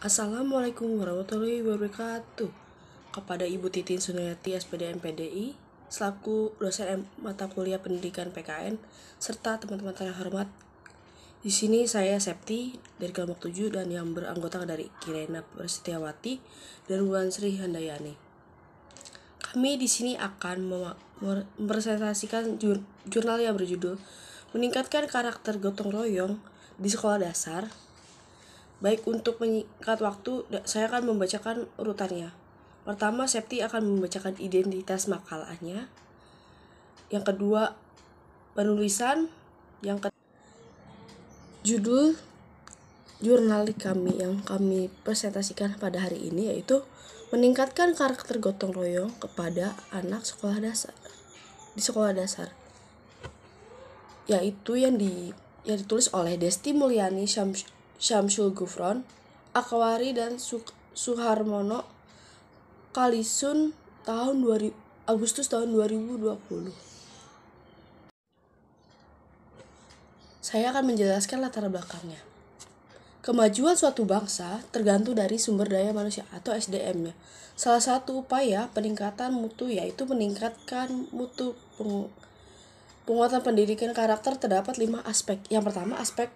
Assalamualaikum warahmatullahi wabarakatuh. Kepada Ibu Titin Sunayati, SPD MPDI, selaku dosen mata kuliah pendidikan PKN, serta teman-teman terhormat. Di sini saya Septi dari kelompok 7 dan yang beranggota dari Kirena Prasetyawati dan Wulan Sri Handayani. Kami di sini akan mempresentasikan jurnal yang berjudul Meningkatkan Karakter Gotong Royong di Sekolah Dasar. Baik, untuk menyingkat waktu, saya akan membacakan urutannya. Pertama, Septi akan membacakan identitas makalahnya. Yang kedua, penulisan. Yang ketiga, judul jurnal kami yang kami presentasikan pada hari ini yaitu meningkatkan karakter gotong royong kepada anak sekolah dasar di sekolah dasar, yaitu yang ditulis oleh Desti Mulyani Syamsul Gufron, Akwari dan Suharmono Kalisun Agustus tahun 2020. Saya akan menjelaskan latar belakangnya. Kemajuan suatu bangsa tergantung dari sumber daya manusia atau SDM-nya. Salah satu upaya peningkatan mutu yaitu meningkatkan mutu penguatan pendidikan karakter terdapat 5 aspek. Yang pertama, aspek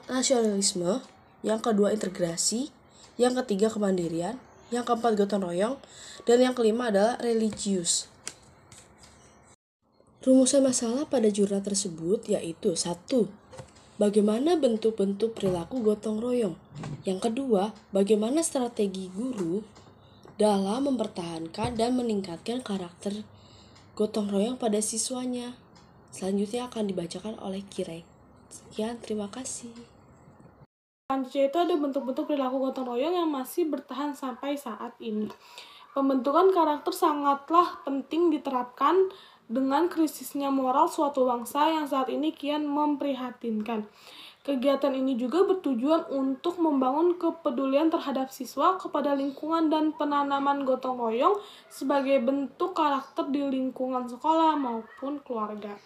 nasionalisme. Yang kedua, integrasi. Yang ketiga, kemandirian. Yang keempat, gotong royong. Dan yang kelima adalah religius. Rumusan masalah pada jurnal tersebut yaitu 1. Bagaimana bentuk-bentuk perilaku gotong royong. Yang kedua, bagaimana strategi guru dalam mempertahankan dan meningkatkan karakter gotong royong pada siswanya. Selanjutnya akan dibacakan oleh Kirei. Sekian, terima kasih. Selanjutnya itu ada bentuk-bentuk perilaku gotong royong yang masih bertahan sampai saat ini. Pembentukan karakter sangatlah penting diterapkan dengan krisisnya moral suatu bangsa yang saat ini kian memprihatinkan. Kegiatan ini juga bertujuan untuk membangun kepedulian terhadap siswa kepada lingkungan dan penanaman gotong royong sebagai bentuk karakter di lingkungan sekolah maupun keluarga.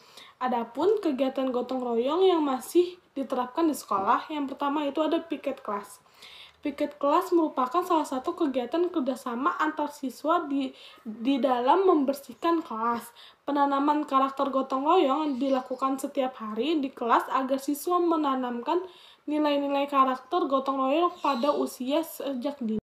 Adapun kegiatan gotong royong yang masih diterapkan di sekolah, yang pertama itu ada piket kelas. Piket kelas merupakan salah satu kegiatan kerjasama antar siswa di dalam membersihkan kelas. Penanaman karakter gotong royong dilakukan setiap hari di kelas agar siswa menanamkan nilai-nilai karakter gotong royong pada usia sejak dini.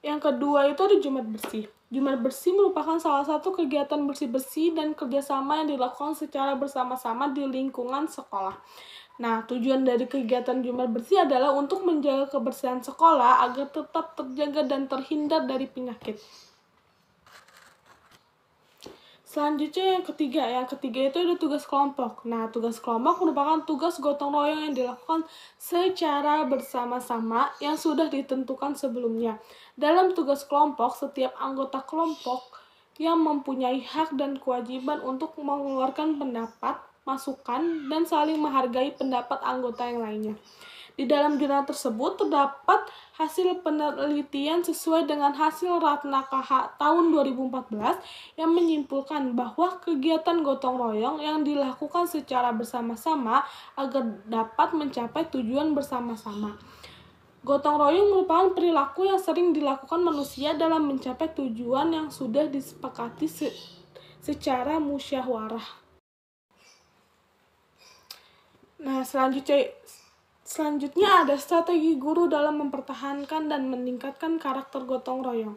Yang kedua itu ada Jumat Bersih. Jumat Bersih merupakan salah satu kegiatan bersih-bersih dan kerjasama yang dilakukan secara bersama-sama di lingkungan sekolah. Nah, tujuan dari kegiatan Jumat Bersih adalah untuk menjaga kebersihan sekolah agar tetap terjaga dan terhindar dari penyakit. Selanjutnya yang ketiga itu ada tugas kelompok. Nah, tugas kelompok merupakan tugas gotong royong yang dilakukan secara bersama-sama yang sudah ditentukan sebelumnya. Dalam tugas kelompok, setiap anggota kelompok yang mempunyai hak dan kewajiban untuk mengeluarkan pendapat, masukan, dan saling menghargai pendapat anggota yang lainnya. Di dalam jurnal tersebut terdapat hasil penelitian sesuai dengan hasil Ratna KH tahun 2014 yang menyimpulkan bahwa kegiatan gotong royong yang dilakukan secara bersama-sama agar dapat mencapai tujuan bersama-sama. Gotong royong merupakan perilaku yang sering dilakukan manusia dalam mencapai tujuan yang sudah disepakati secara musyawarah. Nah, selanjutnya ada strategi guru dalam mempertahankan dan meningkatkan karakter gotong royong.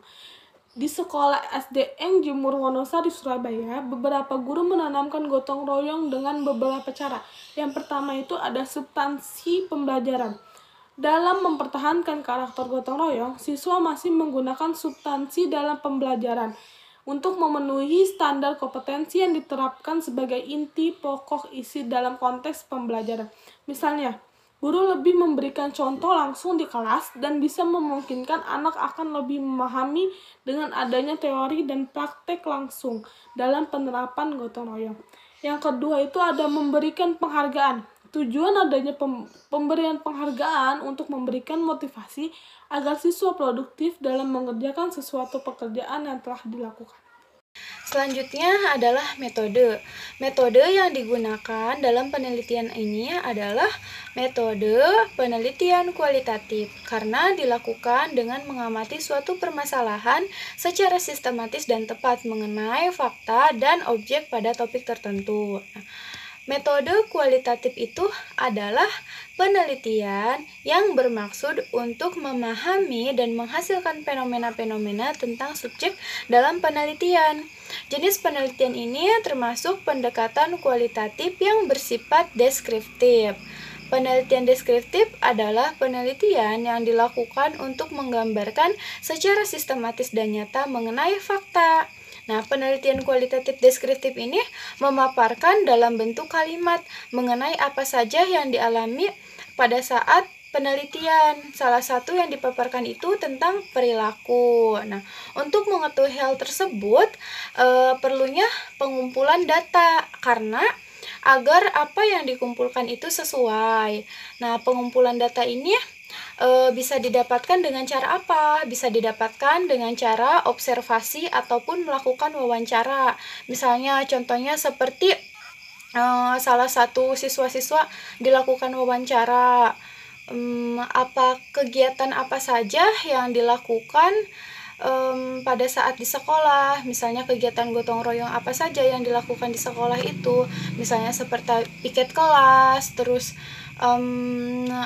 Di sekolah SDN Jemur Wonosari Surabaya, beberapa guru menanamkan gotong royong dengan beberapa cara. Yang pertama itu ada substansi pembelajaran. Dalam mempertahankan karakter gotong royong, siswa masih menggunakan substansi dalam pembelajaran untuk memenuhi standar kompetensi yang diterapkan sebagai inti pokok isi dalam konteks pembelajaran. Misalnya, guru lebih memberikan contoh langsung di kelas dan bisa memungkinkan anak akan lebih memahami dengan adanya teori dan praktek langsung dalam penerapan gotong royong. Yang kedua itu ada memberikan penghargaan. Tujuan adanya pemberian penghargaan untuk memberikan motivasi agar siswa produktif dalam mengerjakan sesuatu pekerjaan yang telah dilakukan. Selanjutnya adalah metode. Metode yang digunakan dalam penelitian ini adalah metode penelitian kualitatif karena dilakukan dengan mengamati suatu permasalahan secara sistematis dan tepat mengenai fakta dan objek pada topik tertentu. Metode kualitatif itu adalah penelitian yang bermaksud untuk memahami dan menghasilkan fenomena-fenomena tentang subjek dalam penelitian. Jenis penelitian ini termasuk pendekatan kualitatif yang bersifat deskriptif. Penelitian deskriptif adalah penelitian yang dilakukan untuk menggambarkan secara sistematis dan nyata mengenai fakta. Nah, penelitian kualitatif deskriptif ini memaparkan dalam bentuk kalimat mengenai apa saja yang dialami pada saat penelitian. Salah satu yang dipaparkan itu tentang perilaku. Nah, untuk mengetahui hal tersebut, perlunya pengumpulan data karena agar apa yang dikumpulkan itu sesuai. Nah, pengumpulan data ini bisa didapatkan dengan cara apa? Bisa didapatkan dengan cara observasi ataupun melakukan wawancara. Misalnya contohnya seperti salah satu siswa-siswa dilakukan wawancara, apa kegiatan apa saja yang dilakukan pada saat di sekolah, misalnya kegiatan gotong royong apa saja yang dilakukan di sekolah itu, misalnya seperti piket kelas, terus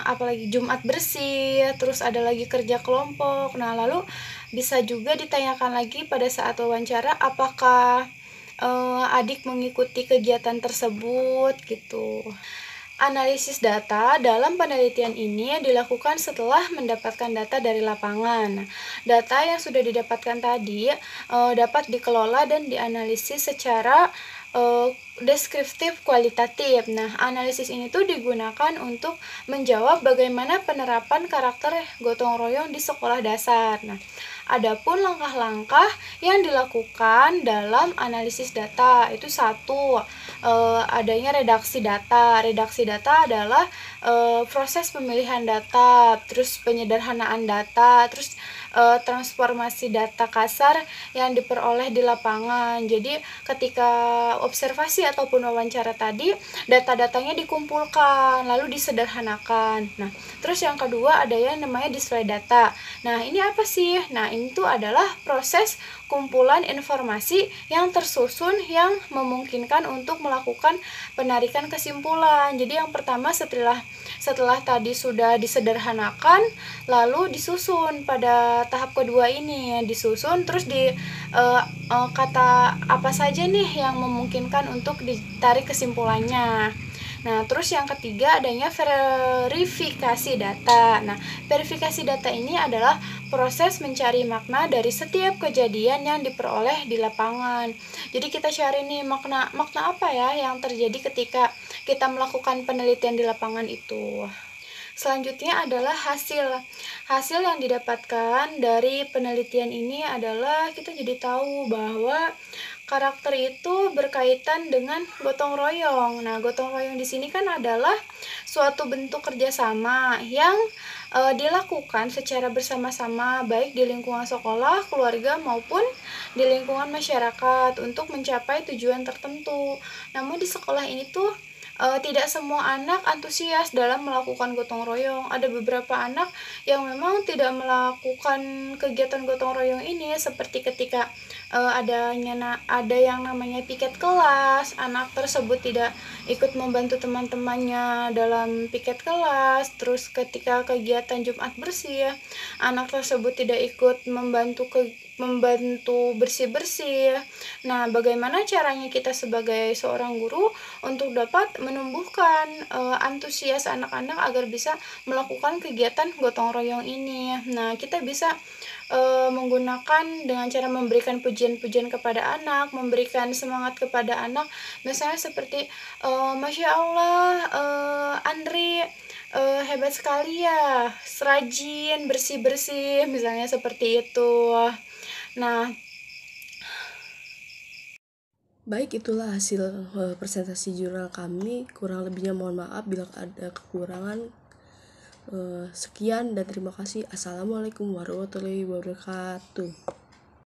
apalagi Jumat bersih, terus ada lagi kerja kelompok. Nah, lalu bisa juga ditanyakan lagi pada saat wawancara apakah adik mengikuti kegiatan tersebut gitu. Analisis data dalam penelitian ini dilakukan setelah mendapatkan data dari lapangan. Data yang sudah didapatkan tadi dapat dikelola dan dianalisis secara deskriptif kualitatif. Nah, analisis ini tuh digunakan untuk menjawab bagaimana penerapan karakter gotong royong di sekolah dasar. Nah, adapun langkah-langkah yang dilakukan dalam analisis data itu satu, adanya redaksi data. Redaksi data adalah proses pemilihan data, terus penyederhanaan data, terus transformasi data kasar yang diperoleh di lapangan. Jadi ketika observasi ataupun wawancara tadi, data-datanya dikumpulkan lalu disederhanakan. Nah, terus yang kedua ada yang namanya display data. Nah, ini apa sih? Nah, ini tuh adalah proses kumpulan informasi yang tersusun yang memungkinkan untuk melakukan penarikan kesimpulan. Jadi yang pertama setelah tadi sudah disederhanakan, lalu disusun pada tahap kedua ini, disusun terus kata apa saja nih yang memungkinkan untuk ditarik kesimpulannya. Nah, terus yang ketiga adanya verifikasi data. Nah, verifikasi data ini adalah proses mencari makna dari setiap kejadian yang diperoleh di lapangan. Jadi kita cari nih makna apa ya yang terjadi ketika kita melakukan penelitian di lapangan itu. Selanjutnya adalah hasil. Hasil yang didapatkan dari penelitian ini adalah kita jadi tahu bahwa karakter itu berkaitan dengan gotong royong. Nah, gotong royong di sini kan adalah suatu bentuk kerjasama yang dilakukan secara bersama-sama baik di lingkungan sekolah, keluarga maupun di lingkungan masyarakat untuk mencapai tujuan tertentu. Namun di sekolah ini tuh tidak semua anak antusias dalam melakukan gotong royong. Ada beberapa anak yang memang tidak melakukan kegiatan gotong royong ini, seperti ketika ada yang namanya piket kelas, anak tersebut tidak ikut membantu teman-temannya dalam piket kelas. Terus ketika kegiatan Jumat bersih, anak tersebut tidak ikut membantu bersih-bersih. Nah, bagaimana caranya kita sebagai seorang guru untuk dapat menumbuhkan antusias anak-anak agar bisa melakukan kegiatan gotong royong ini? Nah, kita bisa menggunakan dengan cara memberikan pujian-pujian kepada anak, memberikan semangat kepada anak, misalnya seperti Masya Allah, Andri hebat sekali ya, rajin bersih-bersih, misalnya seperti itu. Nah, Baik, itulah hasil presentasi jurnal kami. Kurang lebihnya mohon maaf bila ada kekurangan. Sekian dan terima kasih. Assalamualaikum warahmatullahi wabarakatuh.